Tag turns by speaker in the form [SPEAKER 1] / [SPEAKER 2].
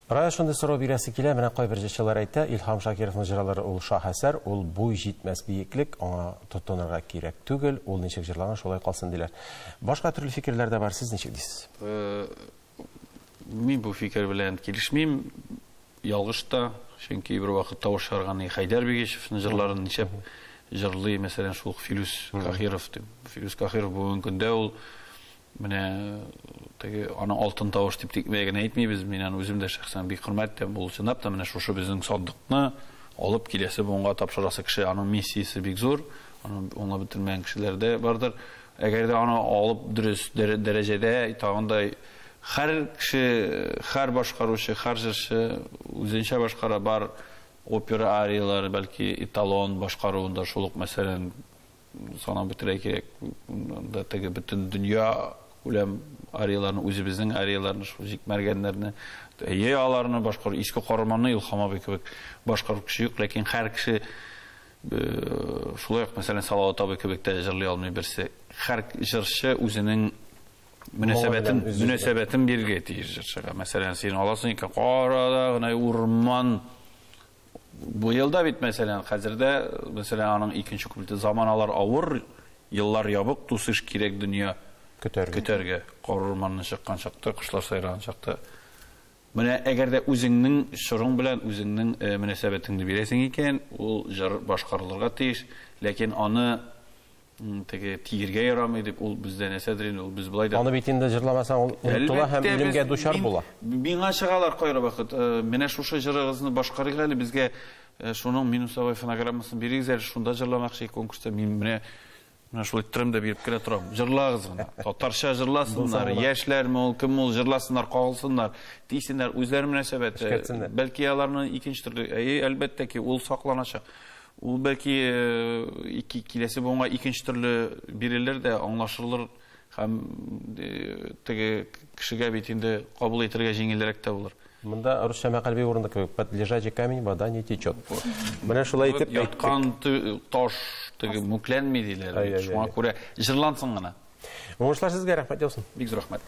[SPEAKER 1] Рая шундай сорау бирәсе килә, менә кайбер җырчылар әйтә, Илһам Шакировның җырлары ул шаһәсәр, ул буй җитмәс биеклек, аңа тотынырга кирәк түгел, ул ничек җырлаган шулай калсын диләр. Башка төрле фикерләр дә бар, сез ничек дисез?
[SPEAKER 2] Мин бу фикер белән килешмим, ялгыш та, чөнки бер вакыт тавыш чыгарган Хайдар Бигешевның җырларын ничек җырлый, мәсәлән, шул Филүс Кахиров. Филүс Кахиров бүгенге көндә ул менә аны алтын тавыш дип тикмәгән әйтмибез, мин аны үзем дә шәхсән бик хөрмәттем, ул чынлап та менә шушы безнең сандыкны алып киләсе буынга тапшырасы кеше, аның миссиясе бик зур, аны бетермәгән кешеләр дә бардыр. Әгәр дә аны алып дөрес дәрәҗәдә тагында һәр кеше, һәр башкаручы, һәр җырчы үзенчә башкара, бар опера ариялары, бәлки эталон башкаруында шул ук мәсәлән санап бетерә кирәк. Да теге бөтен дөнья үлем арияларны, үзебезнең арияларны, шул җикмәргәннәрне, аларны башкару, иске Караманны Илһам абый кебек башкару кеше юк, ләкин һәр кеше шулай ук мәсәлән Салават абый кебек тә җырлый алмый берсе. Һәр җырчы үзенең мөнәсәбәтен бирергә тиеш җырчыга. Мәсәлән, син аласың икән, карада гына урман бу елда бит мәсәлән, хәзердә мәсәлән аның икенче күплектә заманалар авыр, еллар ябык, тусыш кирәк дөнья көтәргә. Карурманны чыккан чакта, кошлар сайраган чакта. Менә әгәр дә үзеңнең шырың белән үзеңнең мөнәсәбәтеңне бирәсең икән, ул җыр башкарылырга тиеш, ләкин аны теге тигергә ярамый дип ул бездә нәрсәдер инде, ул без булай да.
[SPEAKER 1] Аны бит инде җырламасаң ул унытыла һәм үлемгә дучар була.
[SPEAKER 2] Миңа чыгалар кайры вакыт. Менә шушы җырыгызны башкарыйк әле, безгә шуның минусовой фонограммасын бирегез әле, шунда җырламакчы конкурста мин менә шул иттирем дә биреп килә торам. Җырлагыз гына. Татарча җырласыннар, яшьләрме ул, кем ул, җырласыннар, кагылсыннар, тисеннәр, үзләре мөнәсәбәте. Бәлки аларны икенче төрле, әлбәттә ки, ул сакланачак. Ул бәлки киләсе буынга икенче төрле бирелер дә, аңлашылыр һәм теге кешегә бит инде кабул итәргә җиңелрәк тә булыр.
[SPEAKER 1] Монда русча мәкаль урында кебек, под лежачий камень вода не течет. Менә шулай итеп
[SPEAKER 2] яткан таш теге мүкләнми диләр. Шуңа күрә җырлансын гына.
[SPEAKER 1] Уңышлар сезгә, рәхмәт булсын.
[SPEAKER 2] Бик зур рәхмәт.